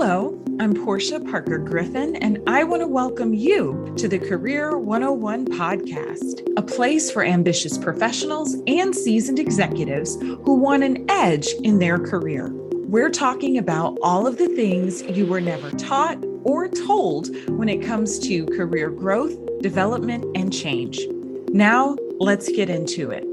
Hello, I'm Porschia Parker Griffin, and I want to welcome you to the Career 101 podcast, a place for ambitious professionals and seasoned executives who want an edge in their career. We're talking about all of the things you were never taught or told when it comes to career growth, development, and change. Now, let's get into it.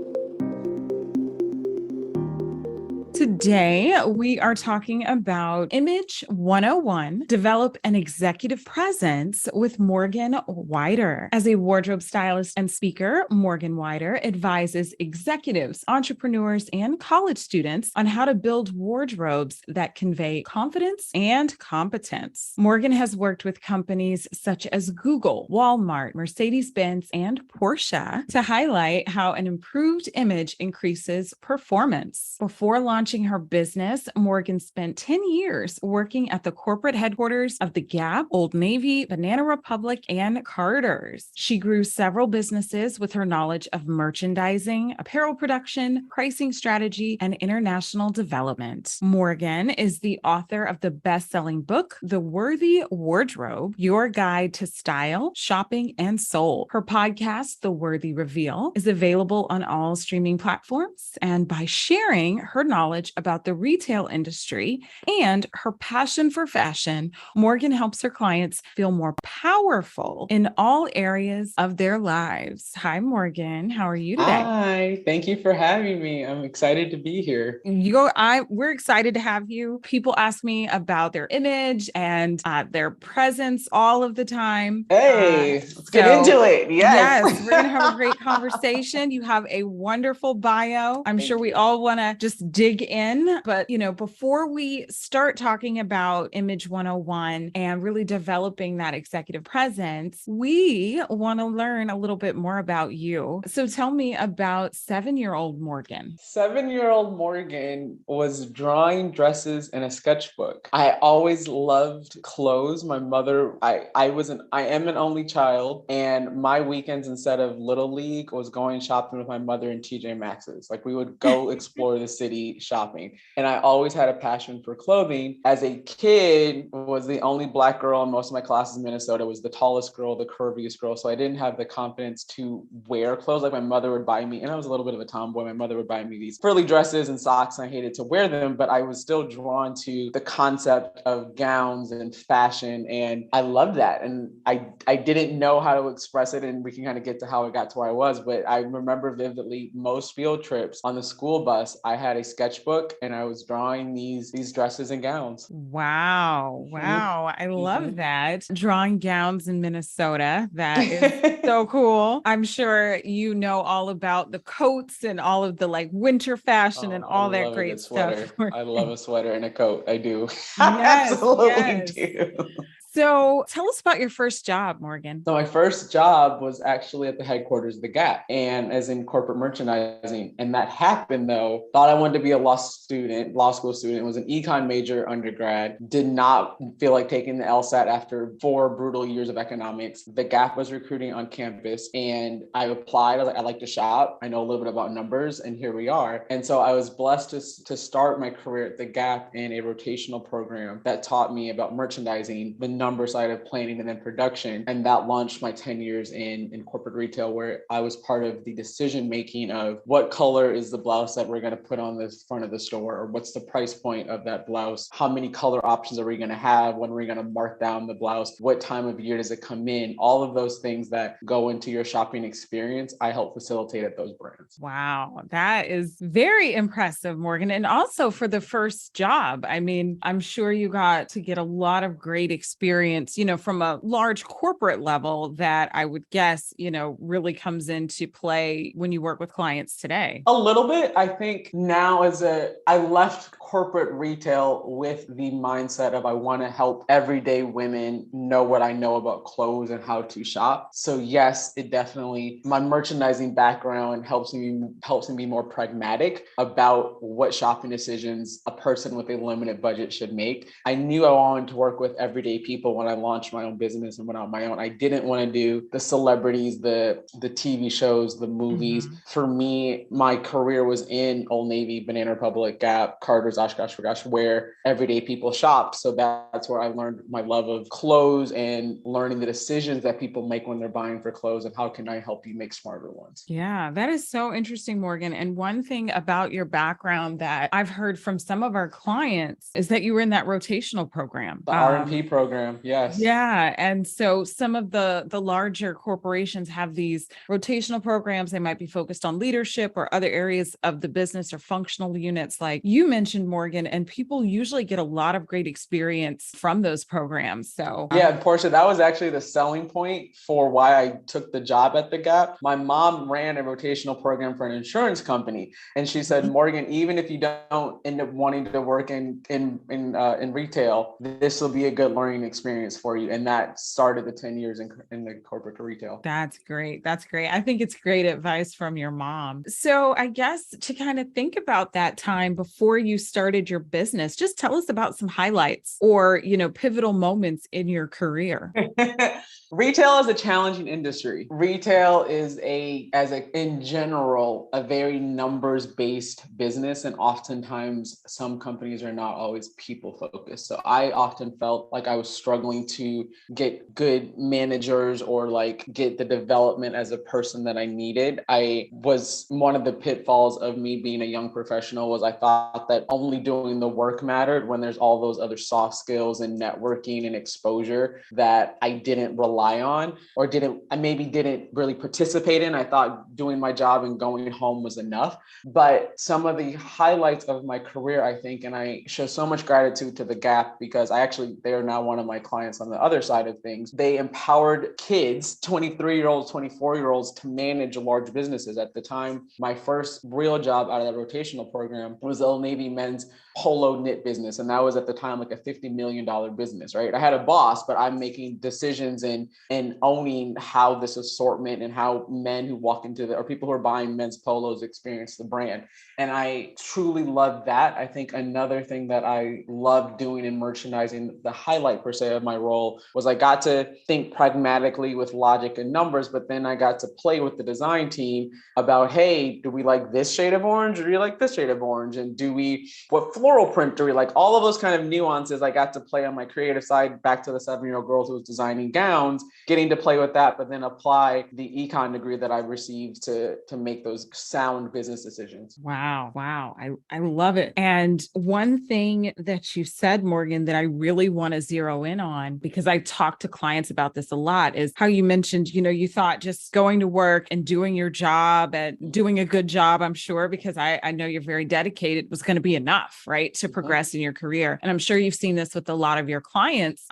Today, we are talking about Image 101, Develop an Executive Presence with Morgan Wider. As a wardrobe stylist and speaker, Morgan Wider advises executives, entrepreneurs, and college students on how to build wardrobes that convey confidence and competence. Morgan has worked with companies such as Google, Walmart, Mercedes-Benz, and Porschia to highlight how an improved image increases performance. Before launching her business, Morgan spent 10 years working at the corporate headquarters of The Gap, Old Navy, Banana Republic, and Carter's. She grew several businesses with her knowledge of merchandising, apparel production, pricing strategy, and international development. Morgan is the author of the best-selling book, The Worthy Wardrobe, Your Guide to Style, Shopping, and Soul. Her podcast, The Worthy Reveal, is available on all streaming platforms, and by sharing her knowledge about the retail industry and her passion for fashion, Morgan helps her clients feel more powerful in all areas of their lives. Hi, Morgan. How are you today? Hi, thank you for having me. I'm excited to be here. We're excited to have you. People ask me about their image and their presence all of the time. Hey, let's get into it. Yes, we're going to have a great conversation. You have a wonderful bio. I'm sure we all want to just dig in. But, before we start talking about Image 101 and really developing that executive presence, we want to learn a little bit more about you. So tell me about 7-year-old Morgan. 7-year-old Morgan was drawing dresses in a sketchbook. I always loved clothes. My mother, I am an only child, and my weekends instead of Little League was going shopping with my mother in TJ Maxx's. Like, we would go explore the city shopping. And I always had a passion for clothing. As a kid, was the only Black girl in most of my classes in Minnesota, was the tallest girl, the curviest girl. So I didn't have the confidence to wear clothes. Like, my mother would buy me, and I was a little bit of a tomboy. My mother would buy me these frilly dresses and socks, and I hated to wear them, but I was still drawn to the concept of gowns and fashion. And I loved that. And I didn't know how to express it, and we can kind of get to how it got to where I was. But I remember vividly most field trips on the school bus, I had a sketchbook and I was drawing these dresses and gowns. Wow. I love that. Drawing gowns in Minnesota. That is so cool. I'm sure you know all about the coats and all of the winter fashion and all that great stuff. I love a sweater and a coat. I do. Yes, Absolutely do. So tell us about your first job, Morgan. So my first job was actually at the headquarters of The Gap, and as in corporate merchandising. And that happened though. Thought I wanted to be a law school student, was an econ major undergrad, did not feel like taking the LSAT after 4 brutal years of economics. The Gap was recruiting on campus, and I applied. I was like, I like to shop. I know a little bit about numbers, and here we are. And so I was blessed to start my career at The Gap in a rotational program that taught me about merchandising, the number side of planning, and then production. And that launched my 10 years in corporate retail, where I was part of the decision making of what color is the blouse that we're going to put on the front of the store, or what's the price point of that blouse, how many color options are we going to have, when we're going to mark down the blouse, what time of year does it come in, all of those things that go into your shopping experience, I help facilitate at those brands. Wow, that is very impressive, Morgan. And also for the first job, I mean, I'm sure you got to get a lot of great experience, from a large corporate level that I would guess, really comes into play when you work with clients today. A little bit. I think now I left corporate retail with the mindset of I want to help everyday women know what I know about clothes and how to shop. So yes, it definitely, my merchandising background helps me be more pragmatic about what shopping decisions a person with a limited budget should make. I knew I wanted to work with everyday people people when I launched my own business and went on my own. I didn't want to do the celebrities, the TV shows, the movies. For me, my career was in Old Navy, Banana Republic, Gap, Carter's, OshKosh, where everyday people shop. So that's where I learned my love of clothes and learning the decisions that people make when they're buying for clothes and how can I help you make smarter ones. Yeah, that is so interesting, Morgan. And one thing about your background that I've heard from some of our clients is that you were in that rotational program. The R&P program, yes. Yeah. And so some of the larger corporations have these rotational programs. They might be focused on leadership or other areas of the business or functional units like you mentioned, Morgan, and people usually get a lot of great experience from those programs. So yeah, Portia, that was actually the selling point for why I took the job at the Gap. My mom ran a rotational program for an insurance company, and she said, Morgan, even if you don't end up wanting to work in retail, this will be a good learning experience for you. And that started the 10 years in the corporate retail. That's great. That's great. I think it's great advice from your mom. So I guess to kind of think about that time before you started your business, just tell us about some highlights or, pivotal moments in your career. Retail is a challenging industry. Retail is in general, a very numbers-based business. And oftentimes some companies are not always people focused. So I often felt like I was struggling to get good managers or like get the development as a person that I needed. I was one of the pitfalls of me being a young professional was I thought that only doing the work mattered when there's all those other soft skills and networking and exposure that I didn't rely on or I maybe didn't really participate in. I thought doing my job and going home was enough. But some of the highlights of my career, I think, and I show so much gratitude to the Gap because they are now one of my clients on the other side of things. They empowered kids, 23-year-olds, 24-year-olds to manage large businesses. At the time, my first real job out of that rotational program was the Old Navy men's polo knit business. And that was at the time like a $50 million business, right? I had a boss, but I'm making decisions and owning how this assortment and how men who walk into or people who are buying men's polos experience the brand. And I truly love that. I think another thing that I love doing in merchandising, the highlight per se of my role was I got to think pragmatically with logic and numbers, but then I got to play with the design team about, hey, do we like this shade of orange or do you like this shade of orange? And what floral print do we like? All of those kind of nuances I got to play on my creative side, back to the 7-year-old girl who was designing gowns, getting to play with that, but then apply the econ degree that I received to make those sound business decisions. Wow. I love it. And one thing that you said, Morgan, that I really want to zero in on, because I talk to clients about this a lot, is how you mentioned, you thought just going to work and doing your job and doing a good job, I'm sure, because I know you're very dedicated, was going to be enough, right, to progress in your career. And I'm sure you've seen this with a lot of your clients,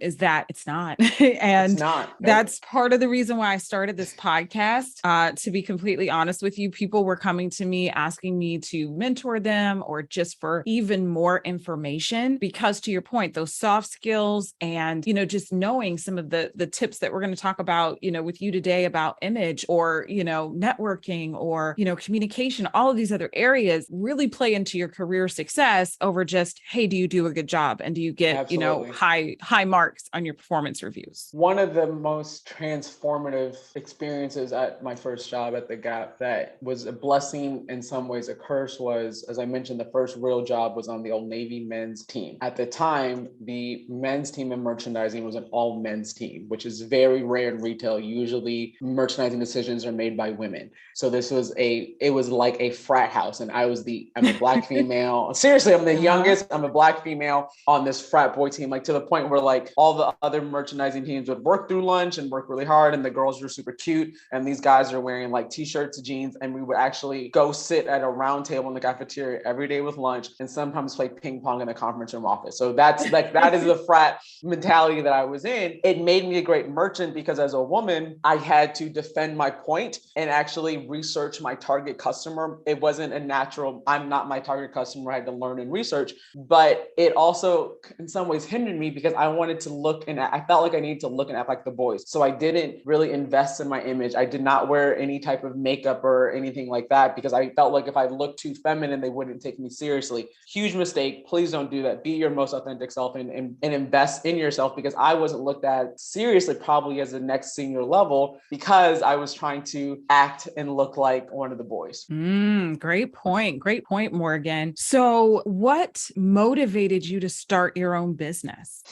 is that it's not. And it's not. That's part of the reason why I started this podcast. To be completely honest with you, people were coming to me asking me to mentor them or just for even more information, because to your point, those soft skills and, just knowing some of the tips that we're going to talk about, with you today about image or, networking or, communication, all of these other areas really play into your career success over just, hey, do you do a good job? And do you get, Absolutely. high marks on your performance reviews? One of the most transformative experiences at my first job at the Gap that was a blessing, in some ways a curse, was, as I mentioned, the first real job was on the Old Navy men's team. At the time, the men's team in merchandising was an all men's team, which is very rare in retail. Usually merchandising decisions are made by women. So it was like a frat house. And I'm a Black female. Seriously, I'm the youngest. I'm a Black female on this frat boy team, like to the point where like all the other merchandising teams would work through lunch and work really hard. And the girls were super cute. And these guys are wearing like t-shirts, jeans. And we would actually go sit at a round table in the cafeteria every day with lunch and sometimes play ping pong in the conference room office. So that is the frat mentality that I was in. It made me a great merchant because as a woman, I had to defend my point and actually research my target customer. It wasn't a natural, I'm not my target customer. I had to learn and research, but it also in some ways hindered me because I wanted to look and I felt like I needed to look and act like the boys. So I didn't really invest in my image. I did not wear any type of makeup or anything like that because I felt like if I looked too feminine, they wouldn't take me seriously. Huge mistake. Please don't do that. Be your most authentic self and invest invest in yourself, because I wasn't looked at seriously probably as the next senior level because I was trying to act and look like one of the boys. Great point. Great point, Morgan. So what motivated you to start your own business?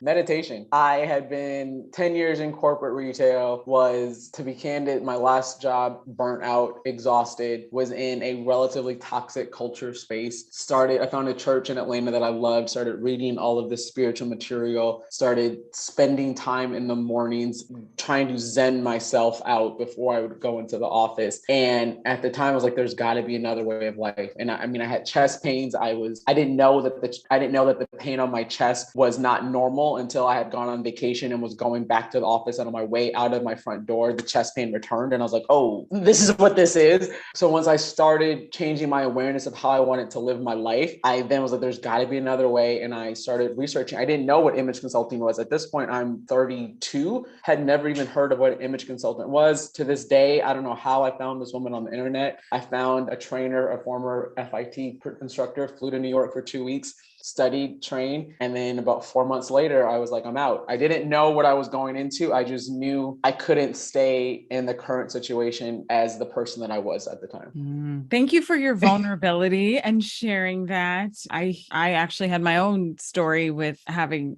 Meditation. I had been 10 years in corporate retail, was, to be candid, my last job, burnt out, exhausted, was in a relatively toxic culture space. I found a church in Atlanta that I loved, started reading all of this spiritual material, started spending time in the mornings trying to zen myself out before I would go into the office. And at the time I was like, there's got to be another way of life. And I mean, I had chest pains. I didn't know that the pain on my chest was not normal until I had gone on vacation and was going back to the office. And on my way out of my front door, the chest pain returned. And I was like, oh, this is what this is. So once I started changing my awareness of how I wanted to live my life, I then was like, there's got to be another way. And I started researching. I didn't know what image consulting was. At this point, I'm 32, had never even heard of what an image consultant was. To this day, I don't know how I found this woman on the internet. I found a trainer, a former FIT instructor, flew to New York for 2 weeks, studied, trained. And then about 4 months later, I was like, I'm out. I didn't know what I was going into. I just knew I couldn't stay in the current situation as the person that I was at the time. Thank you for your vulnerability and sharing that. I actually had my own story with having,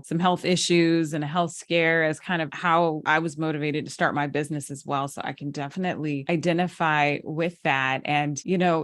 some health issues and a health scare as kind of how I was motivated to start my business as well. So I can definitely identify with that. And,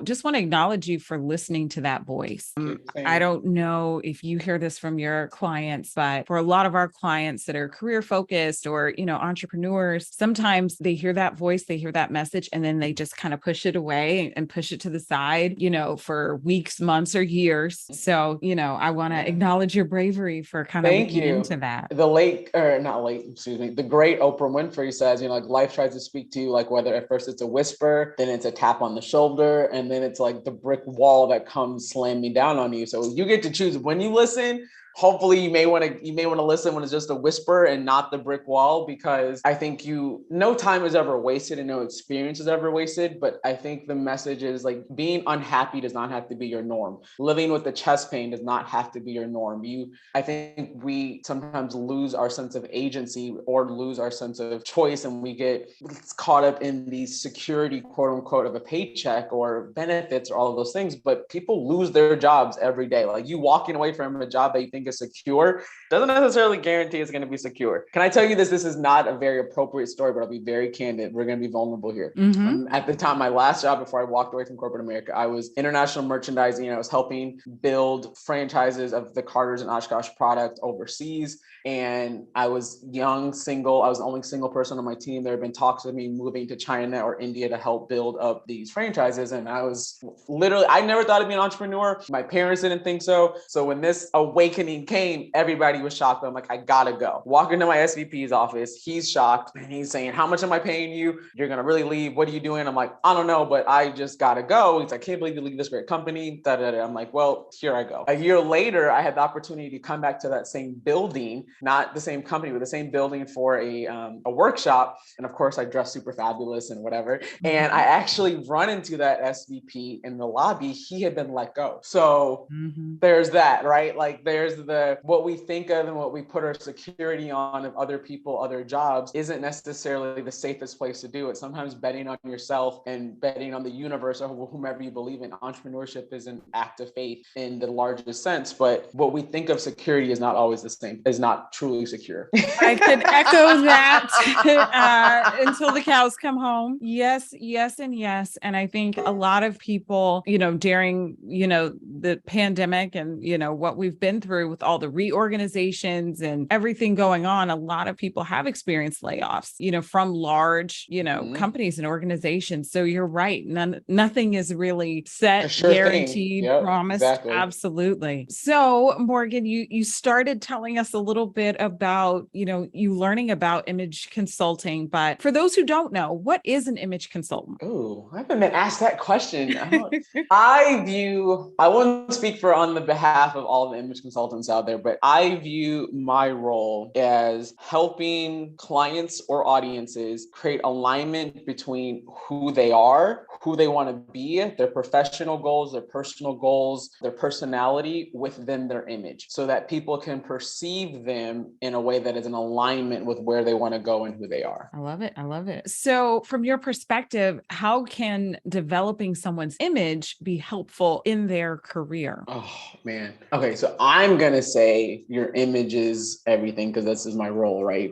just want to acknowledge you for listening to that voice. I don't know if you hear this from your clients, but for a lot of our clients that are career focused or, entrepreneurs, sometimes they hear that voice, they hear that message, and then they just kind of push it away and push it to the side, for weeks, months, or years. So, I want to acknowledge your bravery for kind of looking into that. The great Oprah Winfrey says, like life tries to speak to you, like whether at first it's a whisper, then it's a tap on the shoulder, and then it's like the brick wall that comes slamming down on you. So you get to choose when you listen. Hopefully you may want to listen when it's just a whisper and not the brick wall, because I think no time is ever wasted and no experience is ever wasted. But I think the message is like being unhappy does not have to be your norm. Living with the chest pain does not have to be your norm. I think we sometimes lose our sense of agency or lose our sense of choice, and we get caught up in the security, quote unquote, of a paycheck or benefits or all of those things. But people lose their jobs every day. Like you walking away from a job that you think is secure doesn't necessarily guarantee it's going to be secure. Can I tell you this? This is not a very appropriate story, but I'll be very candid. We're going to be vulnerable here. At the time, my last job before I walked away from corporate America, I was international merchandising. I was helping build franchises of the Carter's and Oshkosh product overseas. And I was young, single. I was the only single person on my team. There had been talks of me moving to China or India to help build up these franchises. And I never thought I'd be an entrepreneur. My parents didn't think so. So when this awakening came, everybody was shocked. I'm like, I gotta go. Walk into my SVP's office. He's shocked. And he's saying, how much am I paying you? You're going to really leave? What are you doing? I'm like, I don't know, but I just gotta go. He's like, I can't believe you leave this great company. I'm like, well, here I go. A year later, I had the opportunity to come back to that same building, not the same company, but the same building for a workshop. And of course, I dressed super fabulous and whatever. And I actually run into that SVP in the lobby. He had been let go. So there's that, right? Like there's what we think of and what we put our security on of other people, other jobs isn't necessarily the safest place to do it. Sometimes betting on yourself and betting on the universe or whomever you believe in. Entrepreneurship is an act of faith in the largest sense, but what we think of security is not always the same, is not truly secure. I could echo that until the cows come home. Yes, yes, and yes. And I think a lot of people, during, the pandemic and, what we've been through with all the reorganizations and everything going on, a lot of people have experienced layoffs, from large, companies and organizations. So you're right. Nothing is really set, guaranteed, promised. Exactly. Absolutely. So Morgan, you started telling us a little bit about, you learning about image consulting, but for those who don't know, what is an image consultant? Oh, I haven't been asked that question. I wouldn't speak on the behalf of all the image consultants, consultants out there, but I view my role as helping clients or audiences create alignment between who they are, who they want to be, their professional goals, their personal goals, their personality within their image, so that people can perceive them in a way that is in alignment with where they want to go and who they are. I love it. I love it. So from your perspective, how can developing someone's image be helpful in their career? Oh man. Okay, so I'm gonna say your image is everything because this is my role, right?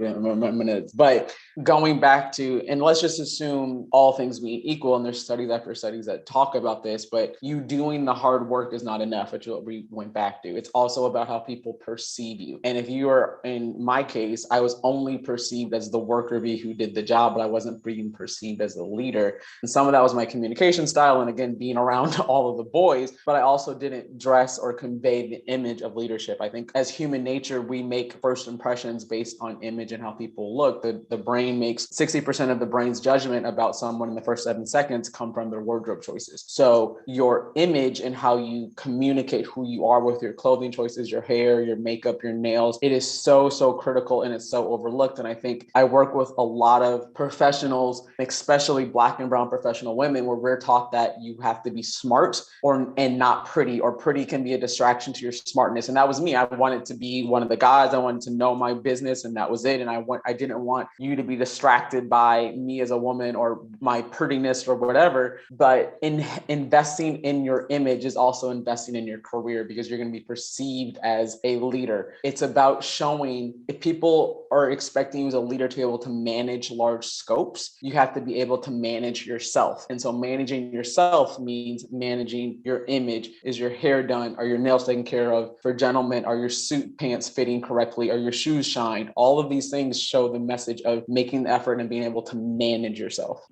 But going back to, and let's just assume all things being equal, and there's studies after studies that talk about this, but you doing the hard work is not enough, which is what we went back to. It's also about how people perceive you. And if you are, in my case, I was only perceived as the worker bee who did the job, but I wasn't being perceived as a leader. And some of that was my communication style, and again, being around all of the boys, but I also didn't dress or convey the image of leadership. I think as human nature, we make first impressions based on image and how people look. The brain makes 60% of the brain's judgment about someone in the first 7 seconds come from their wardrobe choices. So your image and how you communicate who you are with your clothing choices, your hair, your makeup, your nails, it is so critical, and it's so overlooked. And I think I work with a lot of professionals, especially Black and brown professional women, where we're taught that you have to be smart and not pretty, or pretty can be a distraction to your smartness. And that was me. I wanted to be one of the guys. I wanted to know my business, and that was it. And I didn't want you to be distracted by me as a woman or my prettiness or whatever. But investing in your image is also investing in your career, because you're going to be perceived as a leader. It's about showing, if people are expecting you as a leader to be able to manage large scopes, you have to be able to manage yourself. And so managing yourself means managing your image. Is your hair done? Are your nails taken care of? For gentlemen, are your suit pants fitting correctly? Are your shoes shined? All of these things show the message of making the effort and being able to manage yourself.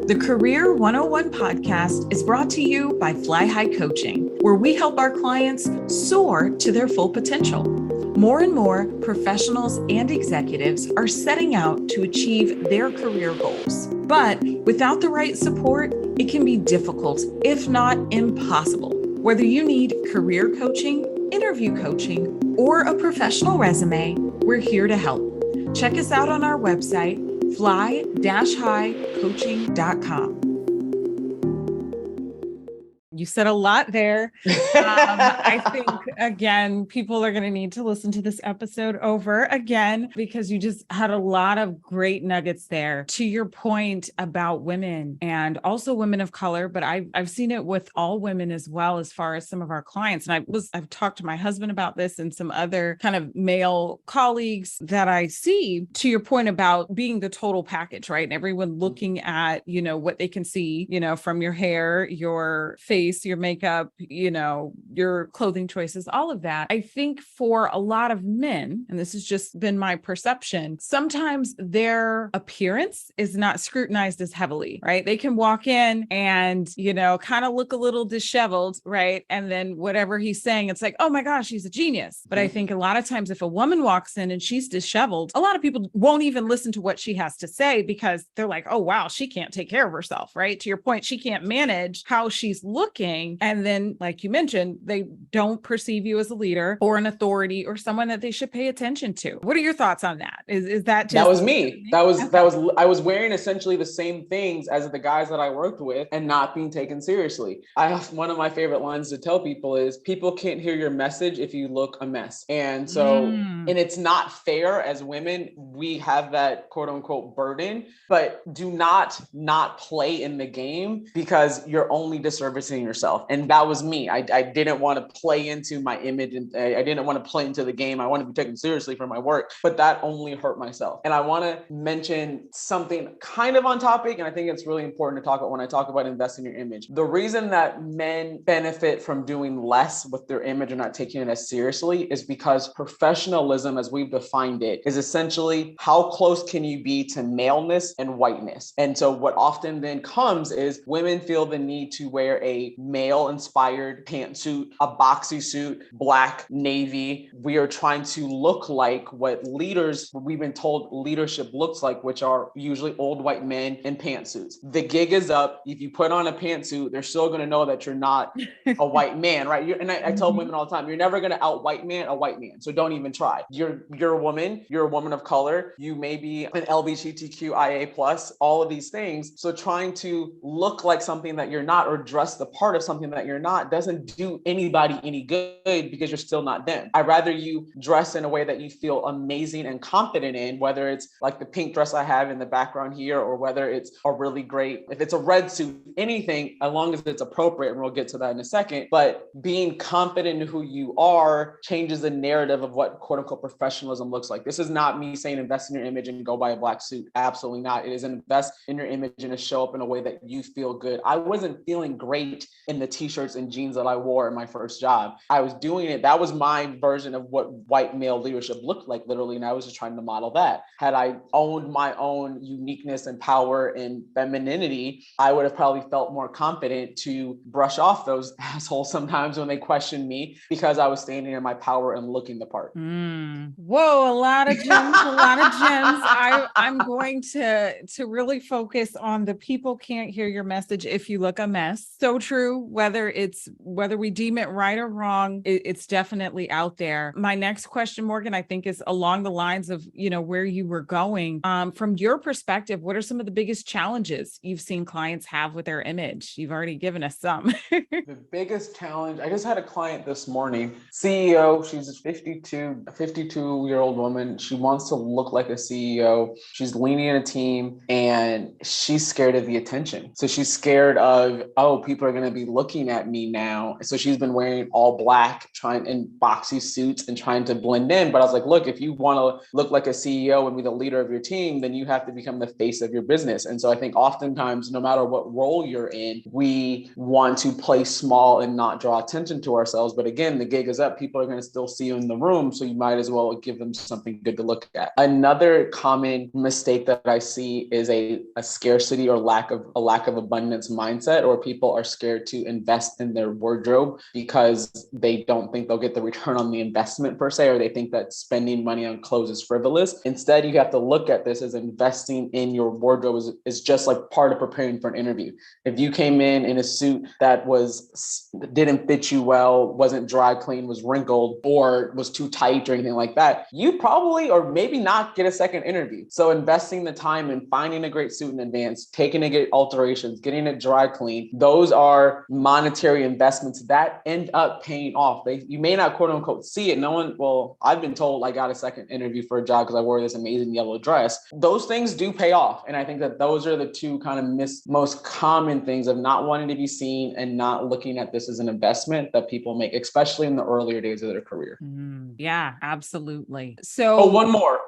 The Career 101 podcast is brought to you by Fly High Coaching, where we help our clients soar to their full potential. More and more professionals and executives are setting out to achieve their career goals. But without the right support, it can be difficult, if not impossible. Whether you need career coaching, interview coaching, or a professional resume, we're here to help. Check us out on our website, fly-highcoaching.com. You said a lot there. I think, again, people are going to need to listen to this episode over again, because you just had a lot of great nuggets there. To your point about women, and also women of color, but I've seen it with all women as well, as far as some of our clients. And I've talked to my husband about this and some other kind of male colleagues that I see. To your point about being the total package, right? And everyone looking at, what they can see, from your hair, your face, your makeup, your clothing choices, all of that. I think for a lot of men, and this has just been my perception, sometimes their appearance is not scrutinized as heavily, right? They can walk in and, kind of look a little disheveled, right? And then whatever he's saying, it's like, oh my gosh, he's a genius. But I think a lot of times if a woman walks in and she's disheveled, a lot of people won't even listen to what she has to say, because they're like, oh, wow, she can't take care of herself, right? To your point, she can't manage how she's looking. And then, like you mentioned, they don't perceive you as a leader or an authority or someone that they should pay attention to. What are your thoughts on that? Is that just— That was me. I was wearing essentially the same things as the guys that I worked with and not being taken seriously. One of my favorite lines to tell people is, people can't hear your message if you look a mess. And so, and it's not fair as women, we have that quote unquote burden, but do not play in the game, because you're only disservicing yourself. And that was me. I didn't want to play into my image, and I didn't want to play into the game. I wanted to be taken seriously for my work, but that only hurt myself. And I want to mention something kind of on topic, and I think it's really important to talk about when I talk about investing in your image. The reason that men benefit from doing less with their image or not taking it as seriously is because professionalism, as we've defined it, is essentially how close can you be to maleness and whiteness. And so what often then comes is women feel the need to wear a male inspired pantsuit, a boxy suit, black, navy. We are trying to look like what we've been told leadership looks like, which are usually old white men in pantsuits. The gig is up. If you put on a pantsuit, they're still going to know that you're not a white man, right? I tell women all the time, you're never going to out white man a white man. So don't even try. You're a woman. You're a woman of color. You may be an LGBTQIA plus, all of these things. So trying to look like something that you're not or dress the part of something that you're not doesn't do anybody any good because you're still not them. I'd rather you dress in a way that you feel amazing and confident in, whether it's like the pink dress I have in the background here, or whether it's a really great, if it's a red suit, anything, as long as it's appropriate, and we'll get to that in a second. But being confident in who you are changes the narrative of what quote unquote professionalism looks like. This is not me saying invest in your image and go buy a black suit. Absolutely not. It is invest in your image and to show up in a way that you feel good. I wasn't feeling great in the t-shirts and jeans that I wore in my first job. I was doing it. That was my version of what white male leadership looked like, literally. And I was just trying to model that. Had I owned my own uniqueness and power and femininity, I would have probably felt more confident to brush off those assholes sometimes when they questioned me, because I was standing in my power and looking the part. Whoa, a lot of gems, a lot of gems. I'm going to really focus on the people can't hear your message if you look a mess. So true. Whether we deem it right or wrong, it's definitely out there. My next question, Morgan, I think is along the lines of, where you were going. From your perspective, what are some of the biggest challenges you've seen clients have with their image? You've already given us some. The biggest challenge, I just had a client this morning, CEO, she's a 52-year-old woman. She wants to look like a CEO. She's leading a team and she's scared of the attention. So she's scared of, people are going to be looking at me now. So she's been wearing all black, trying in boxy suits and trying to blend in. But I was like, look, if you want to look like a CEO and be the leader of your team, then you have to become the face of your business. And so I think oftentimes, no matter what role you're in, we want to play small and not draw attention to ourselves. But again, the gig is up. People are going to still see you in the room. So you might as well give them something good to look at. Another common mistake that I see is a scarcity or lack of abundance mindset, or people are scared to invest in their wardrobe because they don't think they'll get the return on the investment per se, or they think that spending money on clothes is frivolous. Instead, you have to look at this as investing in your wardrobe is just like part of preparing for an interview. If you came in a suit that didn't fit you well, wasn't dry clean, was wrinkled, or was too tight or anything like that, you probably or maybe not get a second interview. So investing the time in finding a great suit in advance, taking to get alterations, getting it dry clean, those are monetary investments that end up paying off. You may not quote unquote see it. I've been told I got a second interview for a job because I wore this amazing yellow dress. Those things do pay off. And I think that those are the two kind of most common things of not wanting to be seen and not looking at this as an investment that people make, especially in the earlier days of their career. Yeah, absolutely. So one more.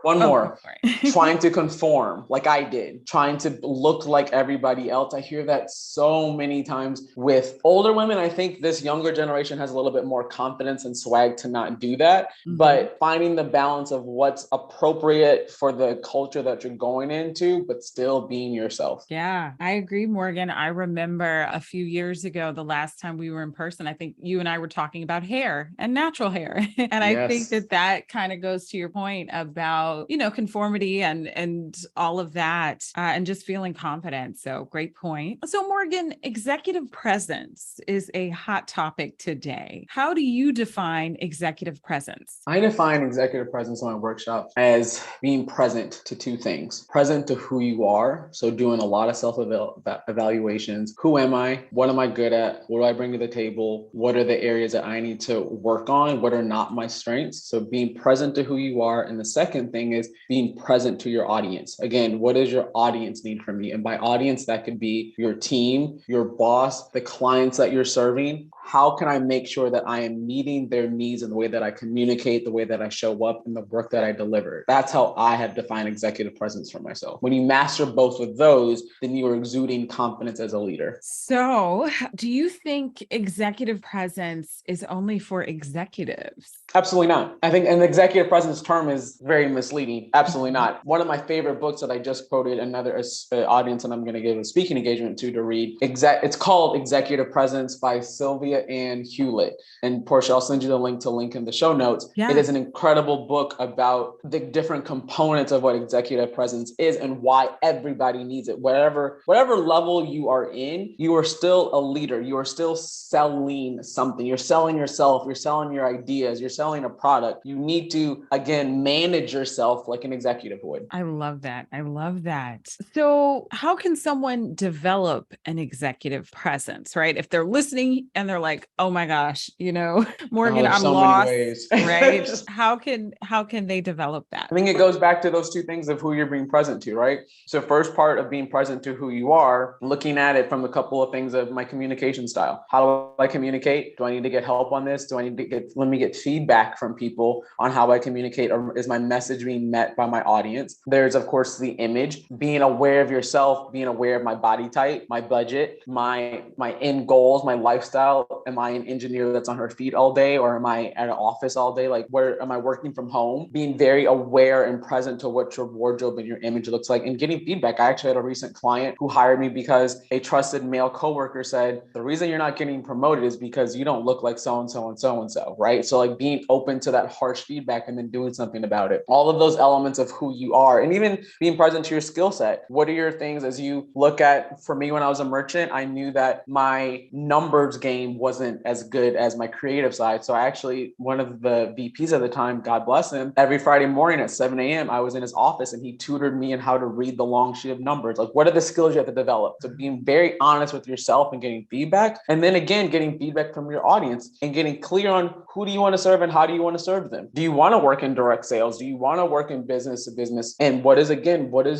Trying to conform like I did, trying to look like everybody else. I hear that so many times with older women. I think this younger generation has a little bit more confidence and swag to not do that, but finding the balance of what's appropriate for the culture that you're going into, but still being yourself. Yeah, I agree, Morgan. I remember a few years ago, the last time we were in person, I think you and I were talking about hair and natural hair. And I think that kind of goes to your point about, conformity and all of that, and just feeling confident. So great point. So Morgan, executive presence is a hot topic today. How do you define executive presence? I define executive presence in my workshop as being present to two things. Present to who you are. So doing a lot of self-evaluations. Who am I? What am I good at? What do I bring to the table? What are the areas that I need to work on? What are not my strengths? So being present to who you are. And the second thing is being present to your audience. Again, what does your audience need from me? And by audience, that could be your team, your boss, the clients that you're serving. how can I make sure that I am meeting their needs in the way that I communicate, the way that I show up, and the work that I deliver? That's how I have defined executive presence for myself. When you master both of those, then you are exuding confidence as a leader. So, do you think executive presence is only for executives? Absolutely not. I think an executive presence term is very misleading. Absolutely not. One of my favorite books that I just quoted another audience, and I'm going to give a speaking engagement to read. It's called Executive Presence by Sylvia Ann Hewlett. And Porschia, I'll send you the link in the show notes. Yeah. It is an incredible book about the different components of what executive presence is and why everybody needs it. Whatever level you are in, you are still a leader. You are still selling something. You're selling yourself. You're selling your ideas. You're selling a product. You need to, again, manage yourself like an executive would. I love that. I love that. So how can someone develop an executive presence, right? If they're listening and they're like, oh my gosh, Morgan, I'm so lost, many ways. right? How can they develop that? I think it goes back to those two things of who you're being present to, right? So first part of being present to who you are, looking at it from a couple of things of my communication style. How do I communicate? Do I need to get help on this? Do I need to let me get feedback from people on how I communicate, or is my message being met by my audience? There's, of course, the image, being aware of yourself, being aware of my body type, my budget, my end goals, my lifestyle. Am I an engineer that's on her feet all day, or am I at an office all day? Like, where am I working from home? Being very aware and present to what your wardrobe and your image looks like, and getting feedback. I actually had a recent client who hired me because a trusted male coworker said, the reason you're not getting promoted is because you don't look like so-and-so and so-and-so, right? So like being open to that harsh feedback and then doing something about it. All of those elements of who you are, and even being present to your skill set. What are your things as you look at, for me, when I was a merchant, I knew that my numbers game wasn't as good as my creative side. So I actually, one of the VPs at the time, God bless him, every Friday morning at 7 a.m., I was in his office and he tutored me in how to read the long sheet of numbers. Like, what are the skills you have to develop? So being very honest with yourself and getting feedback. And then again, getting feedback from your audience and getting clear on who do you want to serve and how do you want to serve them? Do you want to work in direct sales? Do you want to work in business to business? And what is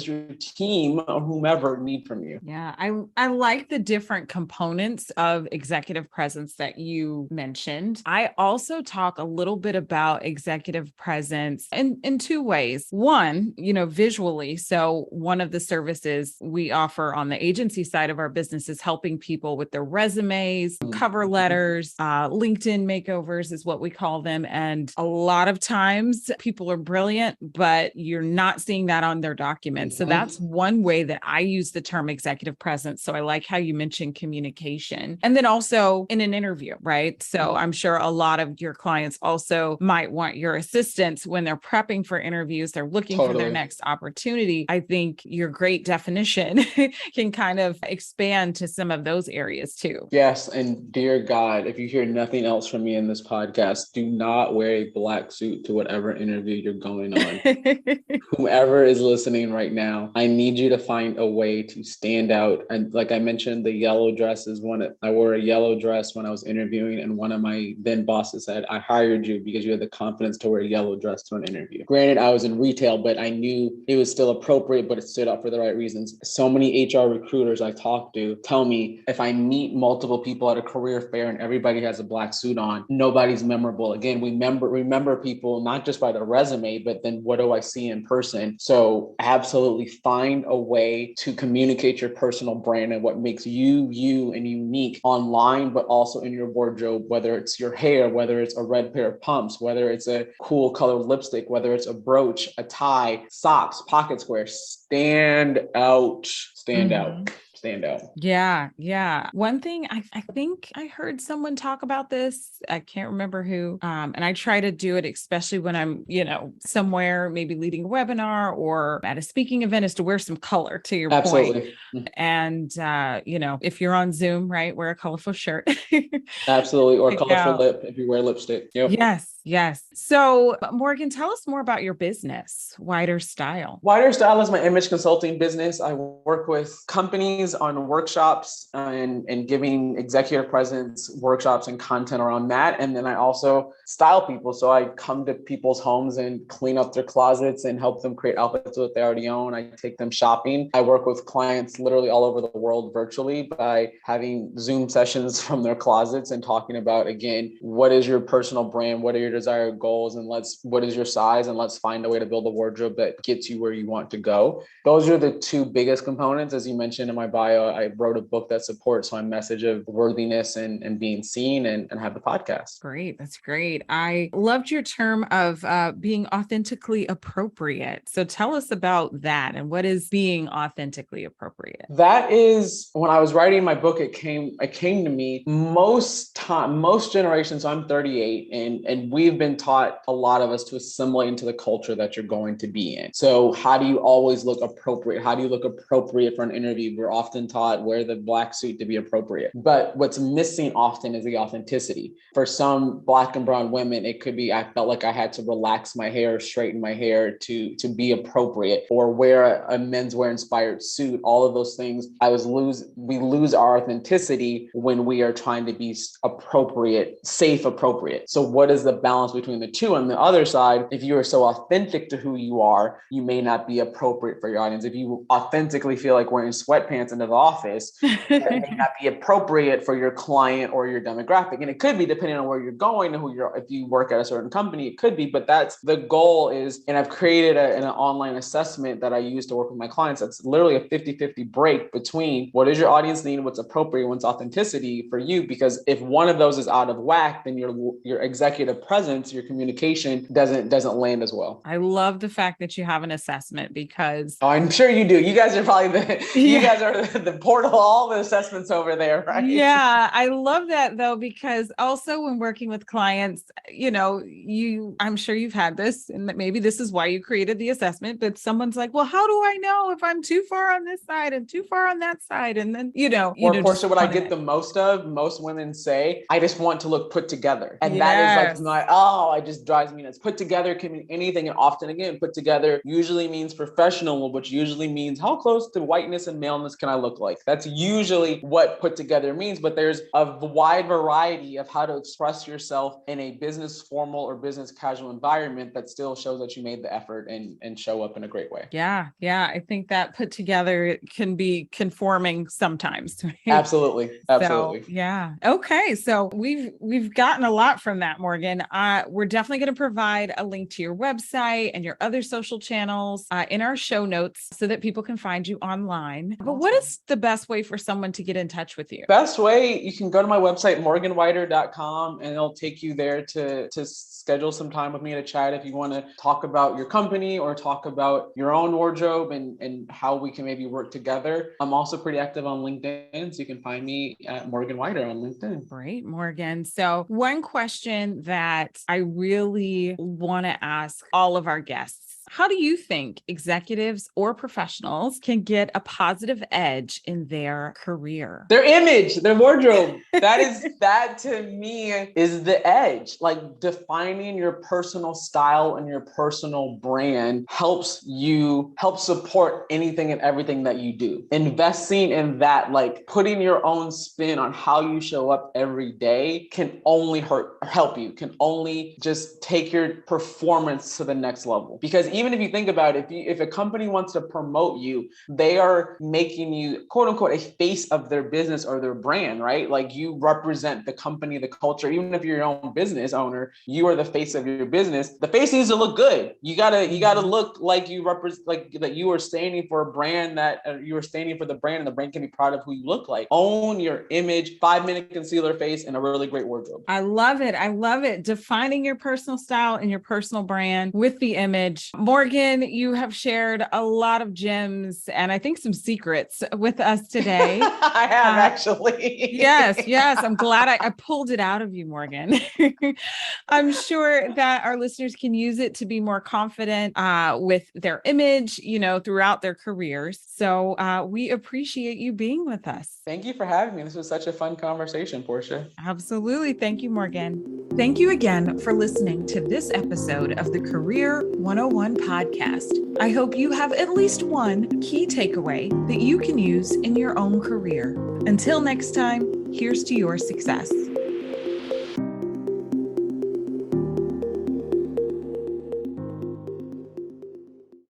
your team or whomever need from you? Yeah, I like the different components of executive presence that you mentioned. I also talk a little bit about executive presence in two ways. One, visually. So one of the services we offer on the agency side of our business is helping people with their resumes, cover letters, LinkedIn makeovers is what we call them. And a lot of times people are brilliant, but you're not seeing that on their documents. So that's one way that I use the term executive presence. So I like how you mentioned communication. And then also in an interview, right? So I'm sure a lot of your clients also might want your assistance when they're prepping for interviews. They're looking for their next opportunity. I think your great definition can kind of expand to some of those areas too. Yes. And dear God, if you hear nothing else from me in this podcast, do not wear a black suit to whatever interview you're going on. Whomever is listening right now, I need you to find a way to stand out. And like I mentioned, the yellow dress is one. I wore a yellow dress when I was interviewing, and one of my then bosses said, I hired you because you had the confidence to wear a yellow dress to an interview. Granted, I was in retail, but I knew it was still appropriate, but it stood out for the right reasons. So many HR recruiters I talk to tell me if I meet multiple people at a career fair and everybody has a black suit on, nobody's memorable. Again, we remember people not just by their resume, but then what do I see in person? So absolutely find a way to communicate your personal brand and what makes you and unique online, but also in your wardrobe, whether it's your hair, whether it's a red pair of pumps, whether it's a cool colored lipstick, whether it's a brooch, a tie, socks, pocket square. Stand out. Stand out. Yeah. One thing I think I heard someone talk about this. I can't remember who. And I try to do it, especially when I'm, somewhere, maybe leading a webinar or at a speaking event, is to wear some color, to your Absolutely. point. And, if you're on Zoom, right, wear a colorful shirt. Absolutely. Or colorful lip if you wear lipstick. Yep. Yes. Yes. So Morgan, tell us more about your business, Wider Style. Wider Style is my image consulting business. I work with companies on workshops and giving executive presence workshops and content around that. And then I also style people. So I come to people's homes and clean up their closets and help them create outfits that they already own. I take them shopping. I work with clients literally all over the world virtually by having Zoom sessions from their closets and talking about, again, what is your personal brand? What are your desired goals? And what is your size? And let's find a way to build a wardrobe that gets you where you want to go. Those are the two biggest components. As you mentioned in my bio, I wrote a book that supports my message of worthiness and being seen and have the podcast. Great. That's great. I loved your term of being authentically appropriate. So tell us about that and what is being authentically appropriate? That is, when I was writing my book, it came to me most generations. So I'm 38 and we've been taught, a lot of us, to assimilate into the culture that you're going to be in. So how do you always look appropriate? How do you look appropriate for an interview? We're often taught wear the black suit to be appropriate. But what's missing often is the authenticity. For some Black and brown women, it could be, I felt like I had to relax my hair, straighten my hair to be appropriate, or wear a menswear inspired suit. All of those things, we lose our authenticity when we are trying to be appropriate, safe, appropriate. So what is the balance between the two? On the other side, if you are so authentic to who you are, you may not be appropriate for your audience. If you authentically feel like wearing sweatpants into the office, that may not be appropriate for your client or your demographic. And it could be, depending on where you're going and if you work at a certain company, it could be, but that's the goal is, and I've created an online assessment that I use to work with my clients. That's literally a 50-50 break between what is your audience need, what's appropriate, what's authenticity for you. Because if one of those is out of whack, then your executive presence, your communication doesn't land as well. I love the fact that you have an assessment because I'm sure you do. You guys are probably you guys are the portal, all the assessments over there, right? Yeah, I love that though, because also when working with clients, I'm sure you've had this, and that maybe this is why you created the assessment, but someone's like, well, how do I know if I'm too far on this side and too far on that side? And then, Portia, what I get the most women say, I just want to look put together. And that is like, it just drives me nuts. Put together can mean anything. And often, again, put together usually means professional, which usually means how close to whiteness and maleness can I look like? That's usually what put together means. But there's a wide variety of how to express yourself in a business formal or business casual environment that still shows that you made the effort and show up in a great way. Yeah. I think that put together can be conforming sometimes. Right? Absolutely. So, yeah. Okay. So we've gotten a lot from that, Morgan. We're definitely going to provide a link to your website and your other social channels in our show notes so that people can find you online. But what is the best way for someone to get in touch with you? Best way, you can go to my website, morganwider.com, and it'll take you there to schedule some time with me to chat if you want to talk about your company or talk about your own wardrobe and how we can maybe work together. I'm also pretty active on LinkedIn, so you can find me at Morgan Wider on LinkedIn. Great, Morgan. So one question that I really want to ask all of our guests: how do you think executives or professionals can get a positive edge in their career? Their image, their wardrobe. That to me is the edge. Like, defining your personal style and your personal brand helps support anything and everything that you do. Investing in that, like putting your own spin on how you show up every day, can only help you, can only just take your performance to the next level. Because even if you think about it, if a company wants to promote you, they are making you, quote unquote, a face of their business or their brand, right? Like, you represent the company, the culture. Even if you're your own business owner, you are the face of your business. The face needs to look good. You gotta look like you represent, like that you are standing for a brand, that you are standing for the brand, and the brand can be proud of who you look like. Own your image. 5-minute concealer face and a really great wardrobe. I love it. Defining your personal style and your personal brand with the image. Morgan, you have shared a lot of gems and I think some secrets with us today. I have actually. Yes. I'm glad I pulled it out of you, Morgan. I'm sure that our listeners can use it to be more confident with their image, throughout their careers. So we appreciate you being with us. Thank you for having me. This was such a fun conversation, Portia. Absolutely. Thank you, Morgan. Thank you again for listening to this episode of the Career 101 podcast. I hope you have at least one key takeaway that you can use in your own career. Until next time, here's to your success.